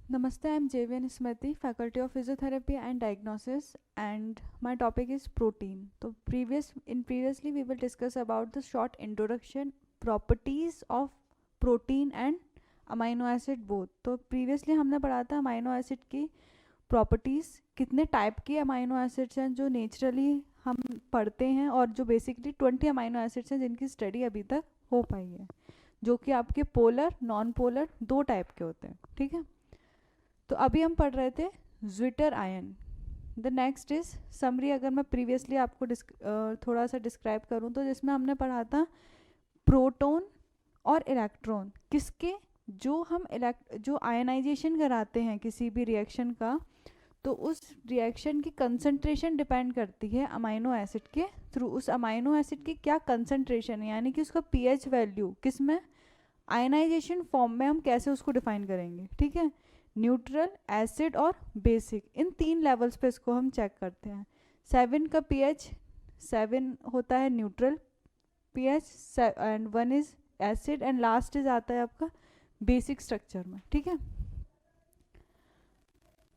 Namaste, I'm JVN Smriti, Faculty of Physiotherapy and Diagnosis, and my topic is protein. So, previously we will discuss about the short introduction, properties of protein and amino acid both. तो previously हमने पढ़ा था amino acid की properties, कितने type के amino acids हैं जो naturally हम पढ़ते हैं, और जो बेसिकली 20 अमाइनो एसिड्स हैं जिनकी स्टडी अभी तक हो पाई है, जो कि आपके पोलर नॉन पोलर दो टाइप के होते हैं. ठीक है. तो अभी हम पढ़ रहे थे zwitter ion. The next is summary. अगर मैं प्रीवियसली आपको थोड़ा सा डिस्क्राइब करूं तो जिसमें हमने पढ़ा था प्रोटॉन और इलेक्ट्रॉन किसके, जो हम जो आयनाइजेशन कराते हैं किसी भी रिएक्शन का, तो उस रिएक्शन की कंसंट्रेशन डिपेंड करती है अमाइनो एसिड के थ्रू. उस अमाइनो एसिड की क्या कंसंट्रेशन है, यानी कि उसका पीएच वैल्यू किस में, आयनाइजेशन फॉर्म में हम कैसे उसको डिफाइन करेंगे. ठीक है. न्यूट्रल, एसिड और बेसिक, इन तीन लेवल्स पे इसको हम चेक करते हैं. 7 का पीएच 7 होता है neutral pH, and 1 is acid, and last is आता है आपका बेसिक स्ट्रक्चर में. ठीक है.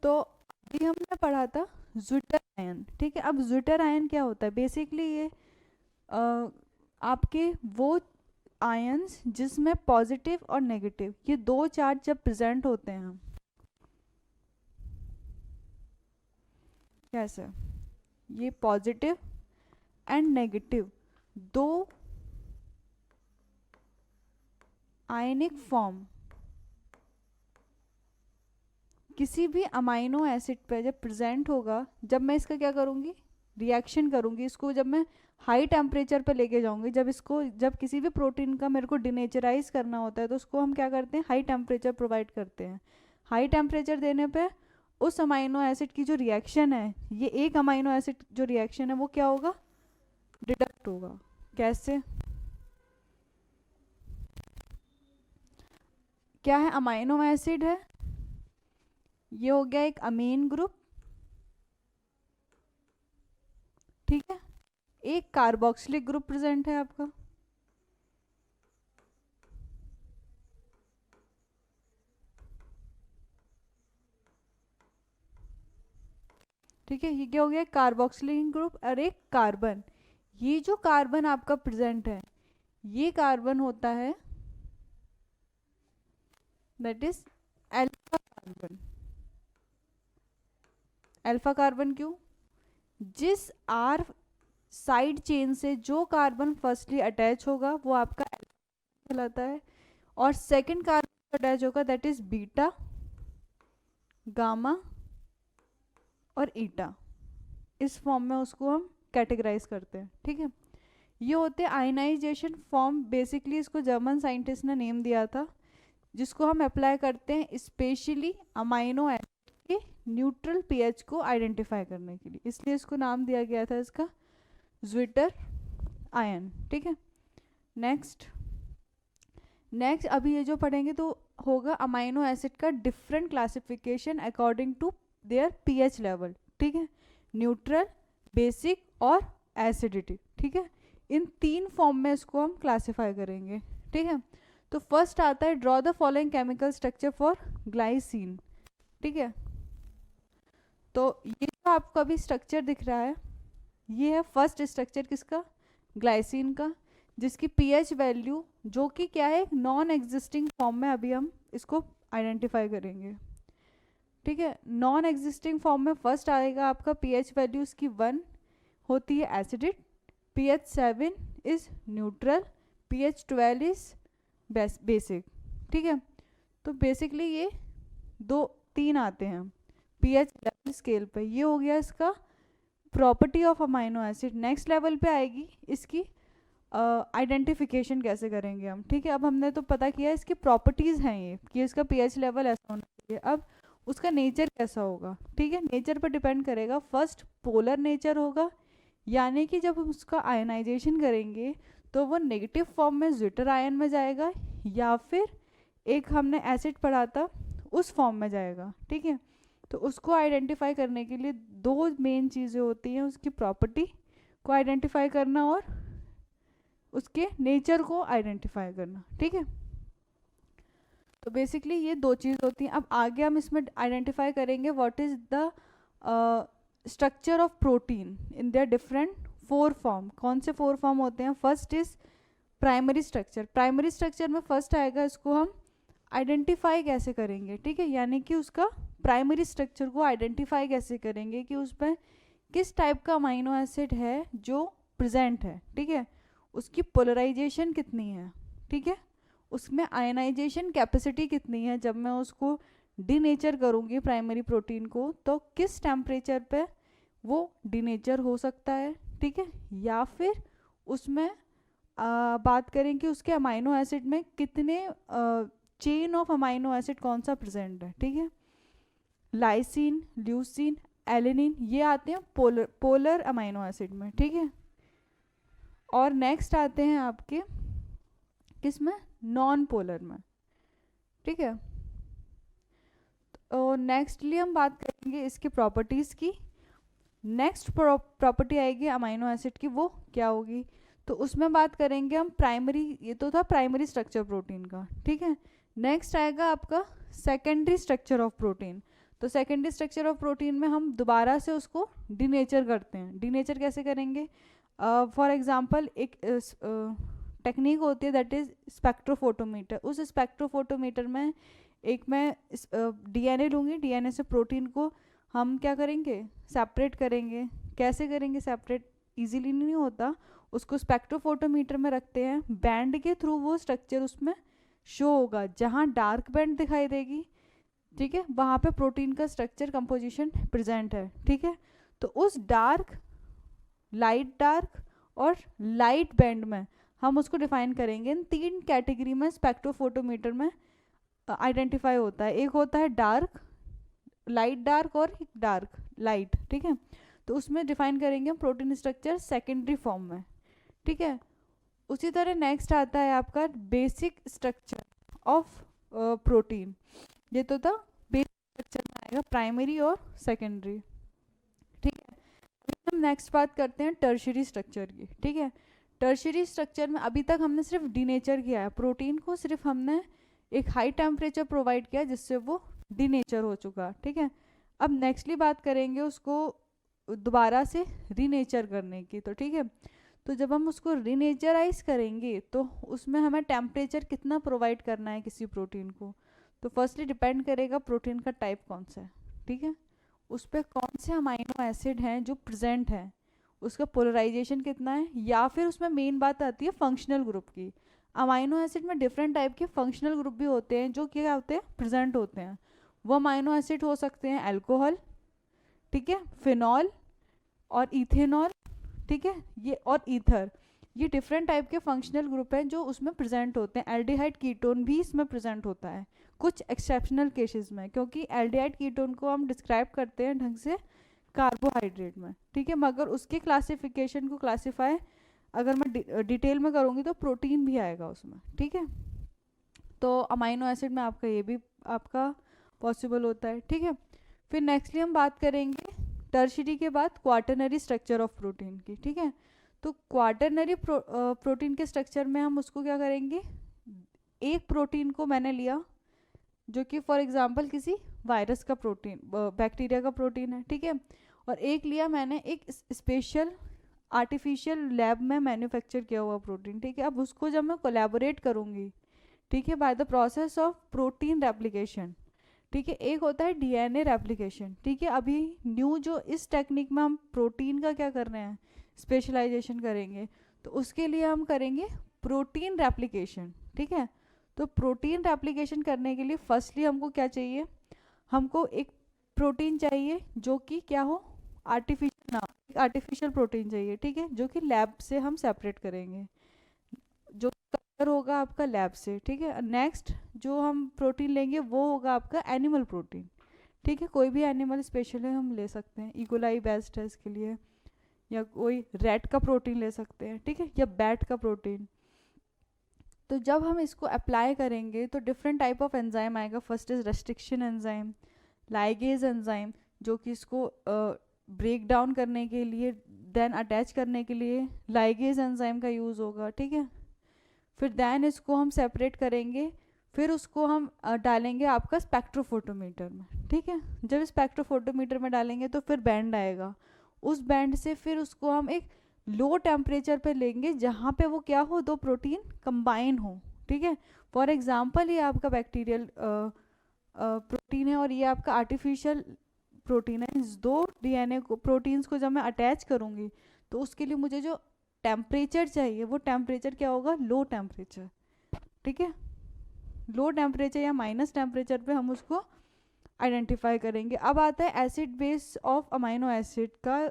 तो अभी हमने पढ़ा था ज्विटर आयन. ठीक है. अब ज्विटर आयन क्या होता है, बेसिकली ये आपके वो आयंस जिसमें पॉजिटिव और नेगेटिव ये दो चार्ज जब प्रेजेंट होते हैं, कैसे, ये पॉजिटिव एंड नेगेटिव दो आयनिक फॉर्म किसी भी अमाइनो एसिड पे जब प्रेजेंट होगा, जब मैं इसका क्या करूँगी, रिएक्शन करूँगी, इसको जब मैं हाई टेम्परेचर पे लेके जाऊँगी, जब किसी भी प्रोटीन का मेरे को डिनेचराइज करना होता है तो उसको हम क्या करते हैं, हाई टेम्परेचर प्रोवाइड करते हैं. हाई टेम्परेचर देने पे उस अमाइनो एसिड की जो रिएक्शन है, ये एक अमाइनो एसिड जो रिएक्शन है वो क्या होगा, डिडक्ट होगा. कैसे, क्या है, अमाइनो एसिड है, ये हो गया एक अमीन ग्रुप. ठीक है. एक कार्बोक्सिलिक ग्रुप प्रेजेंट है आपका. ठीक है. ये क्या हो गया, कार्बोक्सिलिक ग्रुप और एक कार्बन. ये जो कार्बन आपका प्रेजेंट है, ये कार्बन होता है that is alpha carbon. Alpha carbon क्यों, जिस आर साइड चेन से जो कार्बन फर्स्टली अटैच होगा वो आपका अल्फा कहलाता है, और सेकंड कार्बन अटैच होगा दैट इज बीटा, गामा और ईटा. इस फॉर्म में उसको हम कैटेगराइज करते हैं. ठीक है. ये होते हैं आयनाइजेशन फॉर्म. बेसिकली इसको जर्मन साइंटिस्ट ने नेम दिया था, जिसको हम अप्लाई करते हैं स्पेशली अमाइनो एसिड के न्यूट्रल पीएच को आइडेंटिफाई करने के लिए, इसलिए इसको नाम दिया गया था इसका ज्विटर आयन. ठीक है. नेक्स्ट अभी ये जो पढ़ेंगे तो होगा अमाइनो एसिड का different classification according to their pH level. ठीक है. न्यूट्रल, बेसिक और एसिडिटी. ठीक है. इन तीन फॉर्म में इसको हम क्लासिफाई करेंगे. ठीक है. तो फर्स्ट आता है draw the following chemical structure for glycine. ठीक है. तो ये जो आपको अभी स्ट्रक्चर दिख रहा है, ये है फर्स्ट स्ट्रक्चर किसका, ग्लाइसिन का, जिसकी पीएच वैल्यू जो कि क्या है, नॉन एग्जिस्टिंग फॉर्म में अभी हम इसको आइडेंटिफाई करेंगे. ठीक है. नॉन एग्जिस्टिंग फॉर्म में फर्स्ट आएगा आपका पीएच वैल्यू इसकी 1 होती है acidic, pH 7 is neutral, pH 12 is basic. ठीक है. तो बेसिकली ये दो तीन आते हैं पीएच लेवल स्केल पे. ये हो गया इसका property of amino acid. Next level पे आएगी इसकी आइडेंटिफिकेशन कैसे करेंगे हम. ठीक है. अब हमने तो पता किया इसकी प्रॉपर्टीज़ हैं ये, कि इसका पीएच लेवल ऐसा होना चाहिए. अब उसका नेचर कैसा होगा. ठीक है. नेचर पर डिपेंड करेगा. फर्स्ट पोलर नेचर होगा, यानी कि जब हम उसका आयनाइजेशन करेंगे तो वो नेगेटिव फॉर्म में ज्विटर आयन में जाएगा, या फिर एक हमने एसिड पढ़ा था उस फॉर्म में जाएगा. ठीक है. तो उसको आइडेंटिफाई करने के लिए दो मेन चीज़ें होती हैं, उसकी प्रॉपर्टी को आइडेंटिफाई करना और उसके नेचर को आइडेंटिफाई करना. ठीक है. तो बेसिकली ये दो चीज़ होती हैं। अब आगे हम इसमें आइडेंटिफाई करेंगे what is the structure of protein in their different 4 form. कौन से 4 फॉर्म होते हैं? First is primary structure. Primary structure में फर्स्ट आएगा, इसको हम आइडेंटिफाई कैसे करेंगे, ठीक है, यानी कि उसका प्राइमरी स्ट्रक्चर को आइडेंटिफाई कैसे करेंगे कि उसमें किस टाइप का अमाइनो एसिड है जो प्रेजेंट है, ठीक है, उसकी पोलराइजेशन कितनी है, ठीक है, उसमें आयनाइजेशन कैपेसिटी कितनी है। जब मैं उसको डीनेचर करूँगी प्राइमरी प्रोटीन को तो किस टेम्परेचर पे वो डीनेचर हो सकता है, ठीक है, या फिर उसमें बात करें कि उसके अमाइनो एसिड में कितने चेन ऑफ अमाइनो एसिड कौन सा प्रेजेंट है, ठीक है। लाइसिन, ल्यूसिन, एलेनिन ये आते हैं पोलर अमाइनो एसिड में, ठीक है। और नेक्स्ट आते हैं आपके किस में? नॉन पोलर में, ठीक है। तो नेक्स्टली हम बात करेंगे इसकी प्रॉपर्टीज़ की। नेक्स्ट प्रॉपर्टी आएगी अमाइनो एसिड की, वो क्या होगी? तो उसमें बात करेंगे हम प्राइमरी, ये तो था प्राइमरी स्ट्रक्चर प्रोटीन का, ठीक है। नेक्स्ट आएगा आपका सेकेंडरी स्ट्रक्चर ऑफ प्रोटीन। तो सेकेंडरी स्ट्रक्चर ऑफ प्रोटीन में हम दोबारा से उसको डीनेचर करते हैं। डीनेचर कैसे करेंगे? फॉर एग्जांपल एक टेक्निक होती है दैट इज स्पेक्ट्रोफोटोमीटर। उस स्पेक्ट्रोफोटोमीटर में एक मैं डीएनए लूँगी, डीएनए से प्रोटीन को हम क्या करेंगे? सेपरेट करेंगे। कैसे करेंगे सेपरेट? इजीली नहीं होता, उसको स्पेक्ट्रोफोटोमीटर में रखते हैं, बैंड के थ्रू वो स्ट्रक्चर उसमें शो होगा। जहाँ डार्क बैंड दिखाई देगी, ठीक है, वहाँ पे प्रोटीन का स्ट्रक्चर कंपोजिशन प्रेजेंट है, ठीक है। तो उस डार्क, लाइट डार्क और लाइट बैंड में हम उसको डिफाइन करेंगे। इन 3 कैटेगरी में स्पेक्ट्रोफोटोमीटर में आइडेंटिफाई होता है। एक होता है डार्क, लाइट डार्क और डार्क लाइट, ठीक है। तो उसमें डिफाइन करेंगे हम प्रोटीन स्ट्रक्चर सेकेंडरी फॉर्म में, ठीक है। उसी तरह नेक्स्ट आता है आपका बेसिक स्ट्रक्चर ऑफ प्रोटीन। ये तो था बेसिक स्ट्रक्चर में आएगा प्राइमरी और सेकेंडरी, ठीक है। हम नेक्स्ट बात करते हैं टर्शियरी स्ट्रक्चर की, ठीक है। टर्शियरी स्ट्रक्चर में अभी तक हमने सिर्फ डीनेचर किया है प्रोटीन को, सिर्फ हमने एक हाई टेम्परेचर प्रोवाइड किया जिससे वो डीनेचर हो चुका, ठीक है। अब नेक्स्टली बात करेंगे उसको दोबारा से रीनेचर करने की, तो ठीक है। तो जब हम उसको रीनेचराइज करेंगे तो उसमें हमें टेम्परेचर कितना प्रोवाइड करना है किसी प्रोटीन को, तो फर्स्टली डिपेंड करेगा प्रोटीन का टाइप कौन सा है, ठीक है, उस पर कौन से अमाइनो एसिड हैं जो प्रेजेंट है, उसका पोलराइजेशन कितना है, या फिर उसमें मेन बात आती है फंक्शनल ग्रुप की। अमाइनो एसिड में डिफरेंट टाइप के फंक्शनल ग्रुप भी होते हैं जो क्या होते हैं? प्रेजेंट होते हैं। वो अमाइनो एसिड हो सकते हैं अल्कोहल, ठीक है, फिनॉल और इथेनॉल, ठीक है, ये और ईथर, ये डिफरेंट टाइप के फंक्शनल ग्रुप हैं जो उसमें प्रेजेंट होते हैं। एल्डिहाइड कीटोन भी इसमें प्रेजेंट होता है कुछ एक्सेप्शनल केसेस में, क्योंकि एल्डिहाइड कीटोन को हम डिस्क्राइब करते हैं ढंग से कार्बोहाइड्रेट में, ठीक है, मगर उसके क्लासिफिकेशन को क्लासीफाई अगर मैं डिटेल में करूँगी तो प्रोटीन भी आएगा उसमें, ठीक है। तो अमाइनो एसिड में आपका ये भी आपका पॉसिबल होता है, ठीक है। फिर नेक्स्टली हम बात करेंगे टर्शियरी के बाद क्वाटरनरी स्ट्रक्चर ऑफ प्रोटीन की, ठीक है। तो क्वाटरनरी प्रोटीन के स्ट्रक्चर में हम उसको क्या करेंगे? एक प्रोटीन को मैंने लिया जो कि फॉर एग्जांपल किसी वायरस का प्रोटीन, बैक्टीरिया का प्रोटीन है, ठीक है, और एक लिया मैंने एक स्पेशल आर्टिफिशियल लैब में मैन्युफैक्चर किया हुआ प्रोटीन, ठीक है। अब उसको जब मैं कोलैबोरेट करूँगी, ठीक है, by the process of protein replication, ठीक है, एक होता है डीएनए रेप्लिकेशन, ठीक है। अभी न्यू जो इस टेक्निक में हम प्रोटीन का क्या कर रहे हैं? स्पेशलाइजेशन करेंगे, तो उसके लिए हम करेंगे प्रोटीन रेप्लिकेशन, ठीक है। तो प्रोटीन रेप्लिकेशन करने के लिए फर्स्टली हमको क्या चाहिए? हमको एक प्रोटीन चाहिए जो कि क्या हो? आर्टिफिशियल, ना आर्टिफिशियल प्रोटीन चाहिए, ठीक है, जो कि लैब से हम सेपरेट करेंगे, जो कलर होगा आपका लैब से, ठीक है। नेक्स्ट जो हम प्रोटीन लेंगे वो होगा आपका एनिमल प्रोटीन, ठीक है, कोई भी एनिमल स्पेशली हम ले सकते हैं, इकोलाई बेस्ट है इसके लिए, या कोई रैट का प्रोटीन ले सकते हैं, ठीक है, या बैट का प्रोटीन। तो जब हम इसको अप्लाई करेंगे तो डिफरेंट टाइप ऑफ एंजाइम आएगा। First is restriction enzyme, ligase enzyme जो कि इसको ब्रेक डाउन करने के लिए, देन अटैच करने के लिए लाइगेज एंजाइम का यूज़ होगा, ठीक है। फिर देन इसको हम सेपरेट करेंगे फिर उसको हम डालेंगे आपका स्पेक्ट्रोफोटोमीटर में, ठीक है। जब स्पेक्ट्रोफोटोमीटर में डालेंगे तो फिर बैंड आएगा, उस बैंड से फिर उसको हम एक लो टेम्परेचर पे लेंगे जहाँ पे वो क्या हो, दो प्रोटीन कंबाइन हो, ठीक है। फॉर एग्जांपल ये आपका बैक्टीरियल प्रोटीन है और ये आपका आर्टिफिशियल प्रोटीन है। इस दो डीएनए को, प्रोटीन्स को जब मैं अटैच करूँगी तो उसके लिए मुझे जो टेम्परेचर चाहिए वो टेम्परेचर क्या होगा, लो टेम्परेचर, ठीक है। लो टेम्परेचर या माइनस टेम्परेचर पे हम उसको आइडेंटिफाई करेंगे। अब आता है acid base of amino acid का,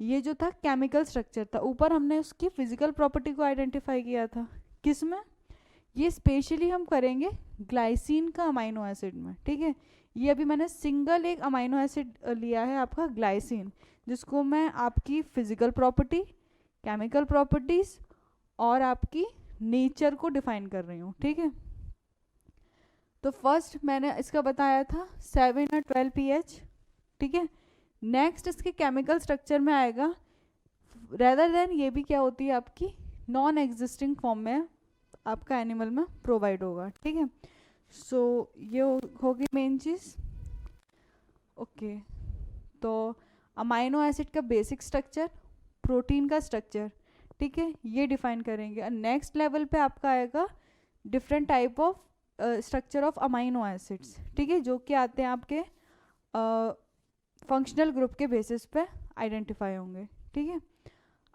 ये जो था केमिकल स्ट्रक्चर था, ऊपर हमने उसकी फिजिकल प्रॉपर्टी को आइडेंटिफाई किया था, किस में, ये स्पेशली हम करेंगे ग्लाइसिन का अमाइनो एसिड में, ठीक है। ये अभी मैंने सिंगल एक अमाइनो एसिड लिया है आपका ग्लाइसिन, जिसको मैं आपकी फिजिकल प्रॉपर्टी, केमिकल प्रॉपर्टीज और आपकी नेचर को डिफाइन कर रही हूँ, ठीक है। तो फर्स्ट मैंने इसका बताया था 7 और 12 pH, ठीक है। नेक्स्ट इसके केमिकल स्ट्रक्चर में आएगा, रेदर देन ये भी क्या होती है आपकी नॉन एग्जिस्टिंग फॉर्म में आपका एनिमल में प्रोवाइड होगा, ठीक है। सो ये होगी मेन चीज़, ओके। तो अमाइनो एसिड का बेसिक स्ट्रक्चर, प्रोटीन का स्ट्रक्चर, ठीक है, ये डिफाइन करेंगे। नेक्स्ट लेवल पे आपका आएगा different type of structure of amino acids, ठीक है, जो कि आते हैं आपके फंक्शनल ग्रुप के बेसिस पे आइडेंटिफाई होंगे, ठीक है।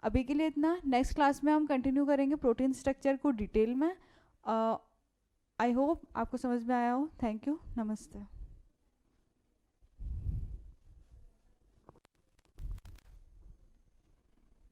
अभी के लिए इतना, नेक्स्ट क्लास में हम कंटिन्यू करेंगे प्रोटीन स्ट्रक्चर को डिटेल में। आई होप आपको समझ में आया हो। थैंक यू, नमस्ते।